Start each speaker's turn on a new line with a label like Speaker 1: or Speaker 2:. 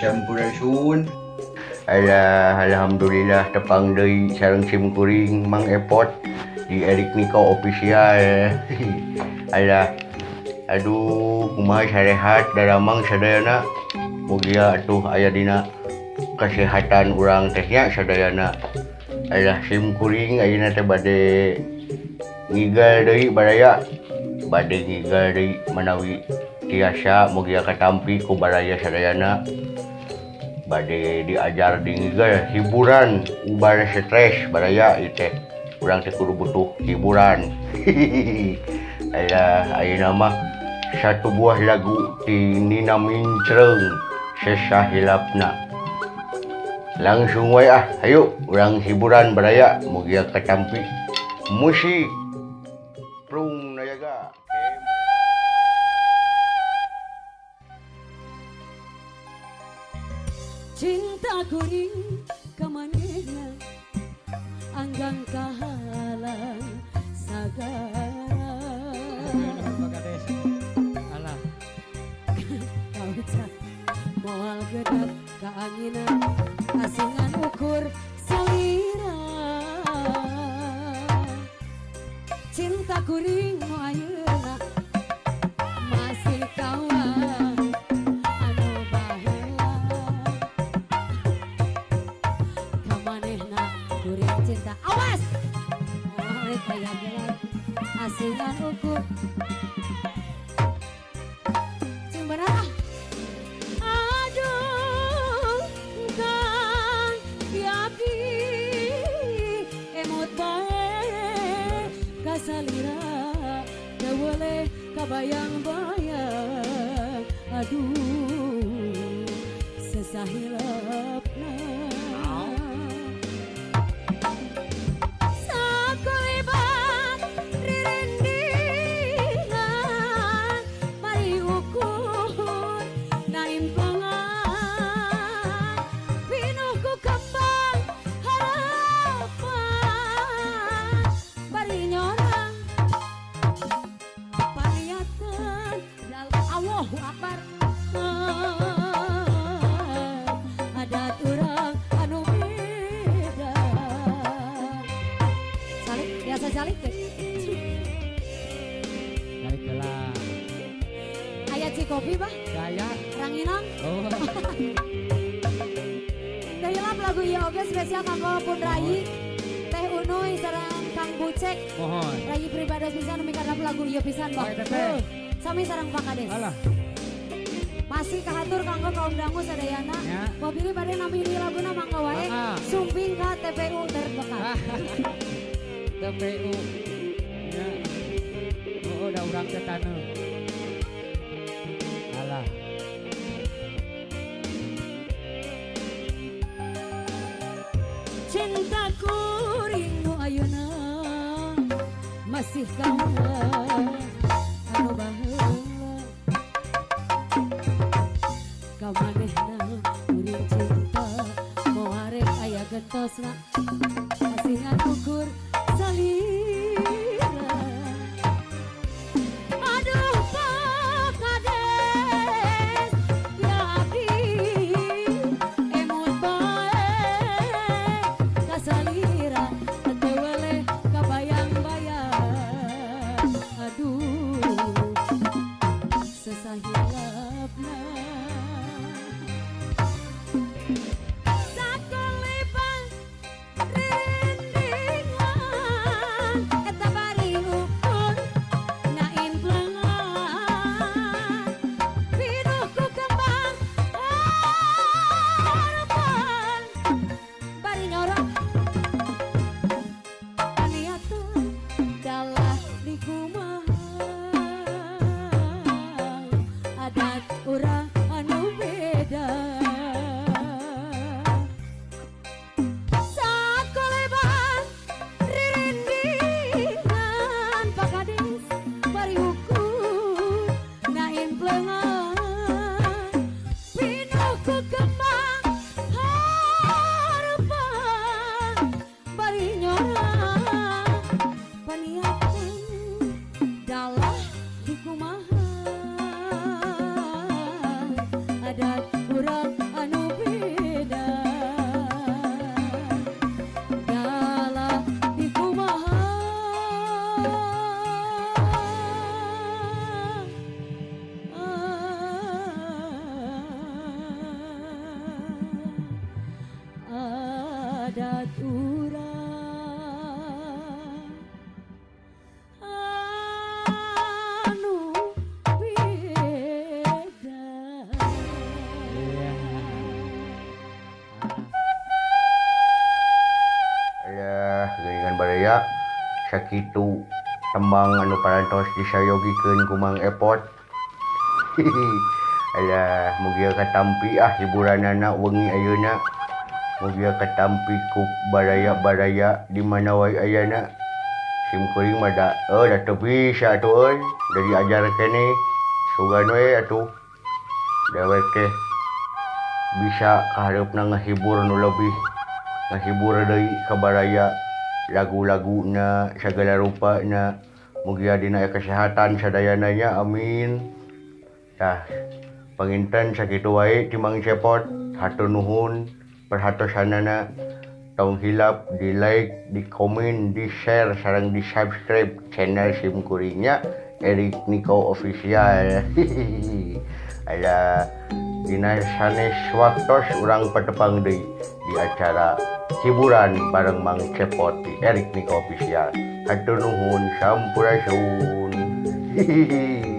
Speaker 1: Sampurasun. Alah, alhamdulillah tepang deui sareng sim kuring Mang Epot di Erik Niko official. Alah, aduh kumaha sarehat daramang sadayana. Mugia atuh aya dina kesehatan urang teh nya sadayana. Alah sim kuring ayeuna teh bade ngigal deui baraya. Bade ngigal deui manawi tiasa mugia katampi ku baraya sadayana. Bade diajar di ngigal hiburan ubar stres baraya ieu teh urang teh kudu butuh hiburan. Alah ayeuna mah satu buah lagu ti Nina Mincreung sesahilapna. Langsung wae hayu urang hiburan baraya mugia katampi musik Prung Nayaga.
Speaker 2: Cinta kuring kamanehna anggang kahalang sagara.
Speaker 3: Alah,
Speaker 2: Kau cak moal gedap kaanginan asingan ukur salira. Cinta kuring nu ayeuna masih kawan anu baheula. Kamanehna kuring cinta awas moal kaya gelat asingan ukur cing bener. Aduh kang diabdi emot bae kasalira teu boleh kabayang-bayang. Aduh sesahilapna sakulibat ririndingan mari ukur naim pangan pinuh ku kembang harapan bari nyorang pariatan dal Allahu Akbar. Ada turang anu beda salik biasa salik teh
Speaker 3: naik gelang.
Speaker 2: aya cikopi bah
Speaker 3: Gaya.
Speaker 2: ranginang.
Speaker 3: Oh,
Speaker 2: Dahilap lagu ieu oge spesial kanggo Pun Rai, Teh Unuy sareng Kang Bucek.
Speaker 3: mohon.
Speaker 2: Rai pribadi pisan mikarep lagu ieu pisan bah.
Speaker 3: Bae, Teteh.
Speaker 2: Sami sareng Pak Kades.
Speaker 3: Alah,
Speaker 2: Masih kahatur kanggo kaum dangu sadayana.
Speaker 3: Ya.
Speaker 2: Mobil bade nami di laguna mangga wae.
Speaker 3: Ah.
Speaker 2: Sumping ka TPU terdekat.
Speaker 3: TPU. Ya. Oh, udah urang ke taneuh. Alah.
Speaker 2: Cinta kuring nu ayeuna masih kawan anu baheula. Kamanehna kuring cinta moal arek aya gentosna asingan ukur salira. Aduh Pak Kades ya abdi emot bae kasalira teu boleh kabayang-bayang. Aduh sesahilapna sakulibat ririndingan adat urang anu beda.
Speaker 1: Alah, geuningan baraya sakitu tembang anu parantos disayogikeun ku Mang Epot. Alah, mugia katampi hiburanana wengi ayeuna. Mugia katampi ku baraya-baraya di mana wae ayana. Sim kuring mah da teu bisa atuh euy, da diajar keneh. Sugan we atuh. Dewek teh bisa kahareupna ngahibur nu leuwih. Ngahibur deui ka baraya lagu-laguna sagala rupana. Mugia dina kesehatan sadayananya amin. Tah panginten sakitu wae ti Mang Cepot. Hatur nuhun perhatosanana. Tong hilap di like, di komen, di share sareng di subscribe channel sim kuringnya Erik Nico Official. Alah dina sanes waktos urang patepang deui di acara hiburan bareng Mang Cepot di Erik Nico Official. Hatur nuhun sampurasun. Hihihi.